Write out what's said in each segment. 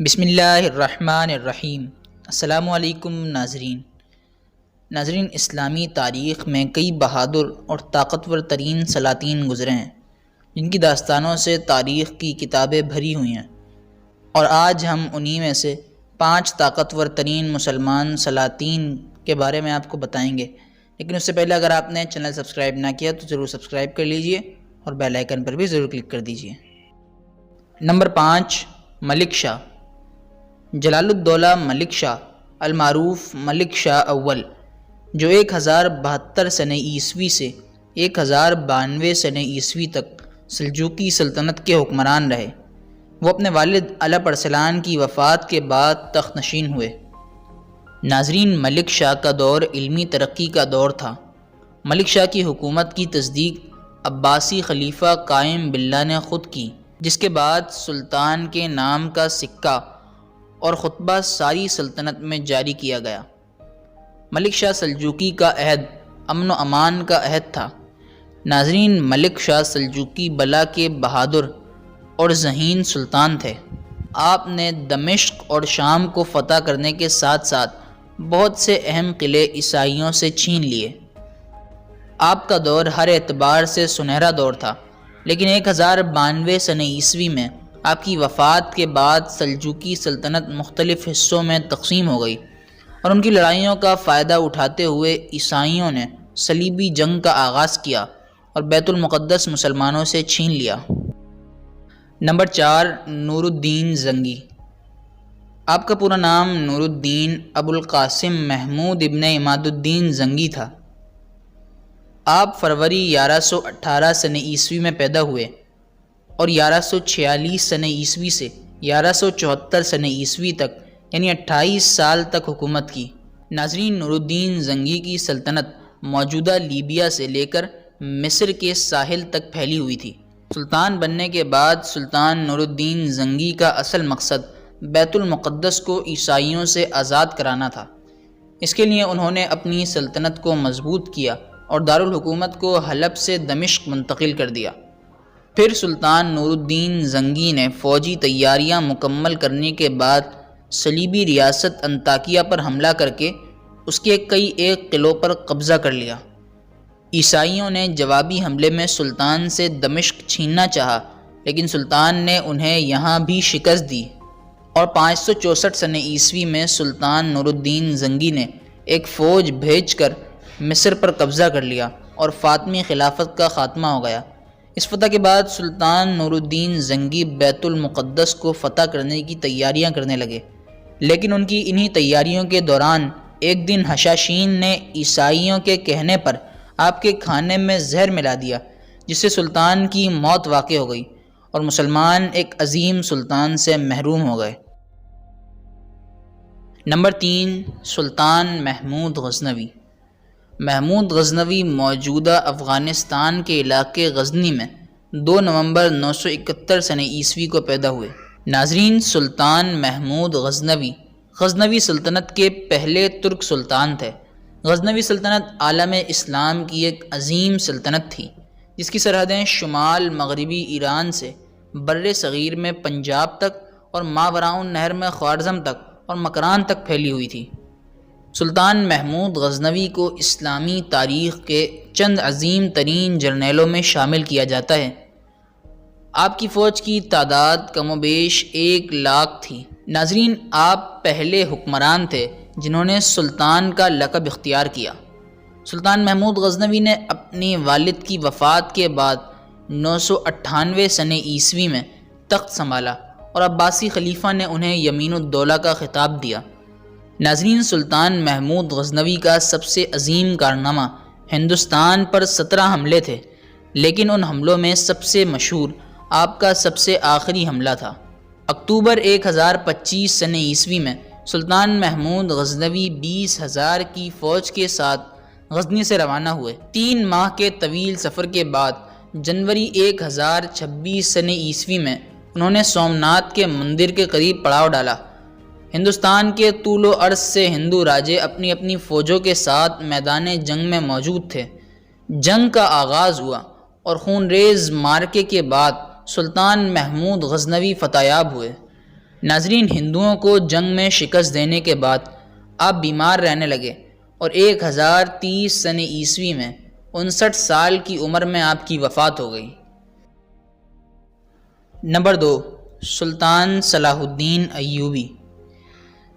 بسم اللہ الرحمن الرحیم۔ السلام علیکم ناظرین، اسلامی تاریخ میں کئی بہادر اور طاقتور ترین سلاطین گزرے ہیں جن کی داستانوں سے تاریخ کی کتابیں بھری ہوئی ہیں، اور آج ہم انہی میں سے 5 طاقتور ترین مسلمان سلاطین کے بارے میں آپ کو بتائیں گے۔ لیکن اس سے پہلے اگر آپ نے چینل سبسکرائب نہ کیا تو ضرور سبسکرائب کر لیجئے اور بیل آئیکن پر بھی ضرور کلک کر دیجئے۔ نمبر 5، ملک شاہ۔ جلال الدولہ ملک شاہ المعروف ملک شاہ اول، جو 1072 سنہ عیسوی سے 1092 سنہ عیسوی تک سلجوقی سلطنت کے حکمران رہے، وہ اپنے والد الپ ارسلان کی وفات کے بعد تخت نشین ہوئے۔ ناظرین، ملک شاہ کا دور علمی ترقی کا دور تھا۔ ملک شاہ کی حکومت کی تصدیق عباسی خلیفہ قائم باللہ نے خود کی، جس کے بعد سلطان کے نام کا سکہ اور خطبہ ساری سلطنت میں جاری کیا گیا۔ ملک شاہ سلجوقی کا عہد امن و امان کا عہد تھا۔ ناظرین، ملک شاہ سلجوقی بلا کے بہادر اور ذہین سلطان تھے۔ آپ نے دمشق اور شام کو فتح کرنے کے ساتھ ساتھ بہت سے اہم قلعے عیسائیوں سے چھین لیے۔ آپ کا دور ہر اعتبار سے سنہرا دور تھا، لیکن 1092 سنہ عیسوی میں آپ کی وفات کے بعد سلجوقی سلطنت مختلف حصوں میں تقسیم ہو گئی، اور ان کی لڑائیوں کا فائدہ اٹھاتے ہوئے عیسائیوں نے صلیبی جنگ کا آغاز کیا اور بیت المقدس مسلمانوں سے چھین لیا۔ نمبر 4، نور الدین زنگی۔ آپ کا پورا نام نور الدین ابو القاسم محمود ابن عماد الدین زنگی تھا۔ آپ فروری 1118 سنہ عیسوی میں پیدا ہوئے اور 1146 سنہ عیسوی سے 1174 سنہ عیسوی تک یعنی 28 سال تک حکومت کی۔ ناظرین، نور الدین زنگی کی سلطنت موجودہ لیبیا سے لے کر مصر کے ساحل تک پھیلی ہوئی تھی۔ سلطان بننے کے بعد سلطان نور الدین زنگی کا اصل مقصد بیت المقدس کو عیسائیوں سے آزاد کرانا تھا۔ اس کے لیے انہوں نے اپنی سلطنت کو مضبوط کیا اور دارالحکومت کو حلب سے دمشق منتقل کر دیا۔ پھر سلطان نور الدین زنگی نے فوجی تیاریاں مکمل کرنے کے بعد صلیبی ریاست انطاکیہ پر حملہ کر کے اس کے کئی قلعوں پر قبضہ کر لیا۔ عیسائیوں نے جوابی حملے میں سلطان سے دمشق چھیننا چاہا، لیکن سلطان نے انہیں یہاں بھی شکست دی، اور 564 سنہ عیسوی میں سلطان نور الدین زنگی نے ایک فوج بھیج کر مصر پر قبضہ کر لیا اور فاطمی خلافت کا خاتمہ ہو گیا۔ اس فتح کے بعد سلطان نور الدین زنگی بیت المقدس کو فتح کرنے کی تیاریاں کرنے لگے، لیکن ان کی انہی تیاریوں کے دوران ایک دن حشاشین نے عیسائیوں کے کہنے پر آپ کے کھانے میں زہر ملا دیا، جس سے سلطان کی موت واقع ہو گئی اور مسلمان ایک عظیم سلطان سے محروم ہو گئے۔ نمبر 3، سلطان محمود غزنوی۔ محمود غزنوی موجودہ افغانستان کے علاقے غزنی میں 2 نومبر 971 سنہ عیسوی کو پیدا ہوئے۔ ناظرین، سلطان محمود غزنوی سلطنت کے پہلے ترک سلطان تھے۔ غزنوی سلطنت عالم اسلام کی ایک عظیم سلطنت تھی، جس کی سرحدیں شمال مغربی ایران سے بر صغیر میں پنجاب تک اور ماوراء النہر میں خوارزم تک اور مکران تک پھیلی ہوئی تھی۔ سلطان محمود غزنوی کو اسلامی تاریخ کے چند عظیم ترین جرنیلوں میں شامل کیا جاتا ہے۔ آپ کی فوج کی تعداد کم و بیش 1 لاکھ تھی۔ ناظرین، آپ پہلے حکمران تھے جنہوں نے سلطان کا لقب اختیار کیا۔ سلطان محمود غزنوی نے اپنی والد کی وفات کے بعد 998 سنہ عیسوی میں تخت سنبھالا اور عباسی خلیفہ نے انہیں یمین الدولہ کا خطاب دیا۔ ناظرین، سلطان محمود غزنوی کا سب سے عظیم کارنامہ ہندوستان پر 17 حملے تھے، لیکن ان حملوں میں سب سے مشہور آپ کا سب سے آخری حملہ تھا۔ اکتوبر 1025 سنہ عیسوی میں سلطان محمود غزنوی 20,000 کی فوج کے ساتھ غزنی سے روانہ ہوئے۔ 3 ماہ کے طویل سفر کے بعد جنوری 1026 سنہ عیسوی میں انہوں نے سومناتھ کے مندر کے قریب پڑاؤ ڈالا۔ ہندوستان کے طول و عرض سے ہندو راجے اپنی اپنی فوجوں کے ساتھ میدان جنگ میں موجود تھے۔ جنگ کا آغاز ہوا اور خونریز معرکے کے بعد سلطان محمود غزنوی فتح یاب ہوئے۔ ناظرین، ہندوؤں کو جنگ میں شکست دینے کے بعد آپ بیمار رہنے لگے اور 1030 سن عیسوی میں 59 سال کی عمر میں آپ کی وفات ہو گئی۔ نمبر 2، سلطان صلاح الدین ایوبی۔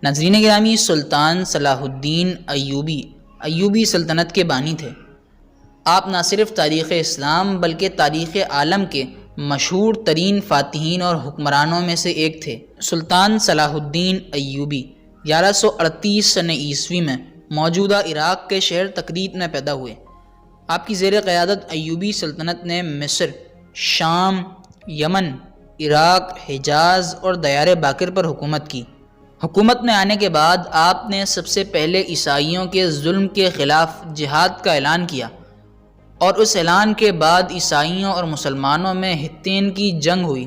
ناظرین گرامی، سلطان صلاح الدین ایوبی سلطنت کے بانی تھے۔ آپ نہ صرف تاریخ اسلام بلکہ تاریخ عالم کے مشہور ترین فاتحین اور حکمرانوں میں سے ایک تھے۔ سلطان صلاح الدین ایوبی 1138 سن عیسوی میں موجودہ عراق کے شہر تکریت میں پیدا ہوئے۔ آپ کی زیر قیادت ایوبی سلطنت نے مصر، شام، یمن، عراق، حجاز اور دیار باکر پر حکومت کی۔ حکومت میں آنے کے بعد آپ نے سب سے پہلے عیسائیوں کے ظلم کے خلاف جہاد کا اعلان کیا، اور اس اعلان کے بعد عیسائیوں اور مسلمانوں میں حطین کی جنگ ہوئی،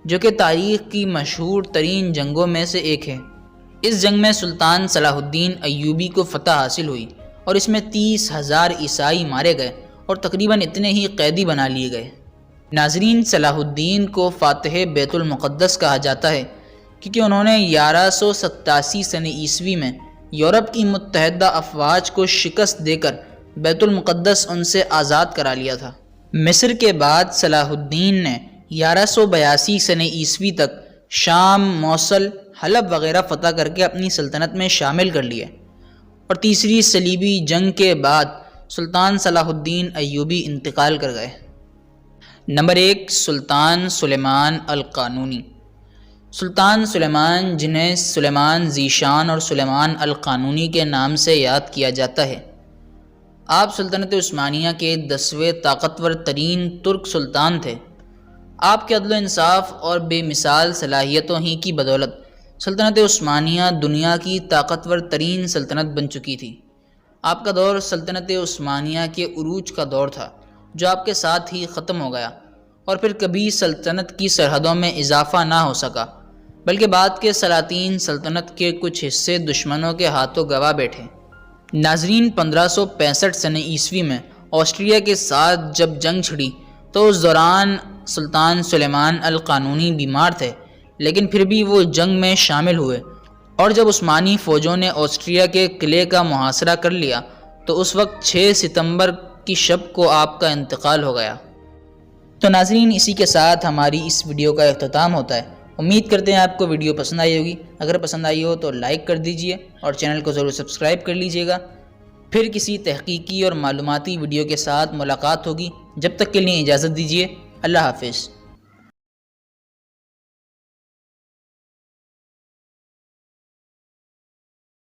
جو کہ تاریخ کی مشہور ترین جنگوں میں سے ایک ہے۔ اس جنگ میں سلطان صلاح الدین ایوبی کو فتح حاصل ہوئی اور اس میں 30,000 عیسائی مارے گئے اور تقریباً اتنے ہی قیدی بنا لیے گئے۔ ناظرین، صلاح الدین کو فاتح بیت المقدس کہا جاتا ہے کیونکہ انہوں نے 1187 سن عیسوی میں یورپ کی متحدہ افواج کو شکست دے کر بیت المقدس ان سے آزاد کرا لیا تھا۔ مصر کے بعد صلاح الدین نے 1182 سن عیسوی تک شام، موصل، حلب وغیرہ فتح کر کے اپنی سلطنت میں شامل کر لیے، اور تیسری صلیبی جنگ کے بعد سلطان صلاح الدین ایوبی انتقال کر گئے۔ نمبر 1، سلطان سلیمان القانونی۔ سلطان سلیمان، جنہیں سلیمان ذیشان اور سلیمان القانونی کے نام سے یاد کیا جاتا ہے، آپ سلطنت عثمانیہ کے 10ویں طاقتور ترین ترک سلطان تھے۔ آپ کے عدل و انصاف اور بے مثال صلاحیتوں ہی کی بدولت سلطنت عثمانیہ دنیا کی طاقتور ترین سلطنت بن چکی تھی۔ آپ کا دور سلطنت عثمانیہ کے عروج کا دور تھا، جو آپ کے ساتھ ہی ختم ہو گیا اور پھر کبھی سلطنت کی سرحدوں میں اضافہ نہ ہو سکا، بلکہ بعد کے سلاطین سلطنت کے کچھ حصے دشمنوں کے ہاتھوں گوا بیٹھے۔ ناظرین، 1565 سن عیسوی میں آسٹریا کے ساتھ جب جنگ چھڑی تو اس دوران سلطان سلیمان القانونی بیمار تھے، لیکن پھر بھی وہ جنگ میں شامل ہوئے، اور جب عثمانی فوجوں نے آسٹریا کے قلعے کا محاصرہ کر لیا تو اس وقت 6 ستمبر کی شب کو آپ کا انتقال ہو گیا۔ تو ناظرین، اسی کے ساتھ ہماری اس ویڈیو کا اختتام ہوتا ہے۔ امید کرتے ہیں آپ کو ویڈیو پسند آئی ہوگی۔ اگر پسند آئی ہو تو لائک کر دیجئے اور چینل کو ضرور سبسکرائب کر لیجئے گا۔ پھر کسی تحقیقی اور معلوماتی ویڈیو کے ساتھ ملاقات ہوگی۔ جب تک کے لیے اجازت دیجیے۔ اللہ حافظ۔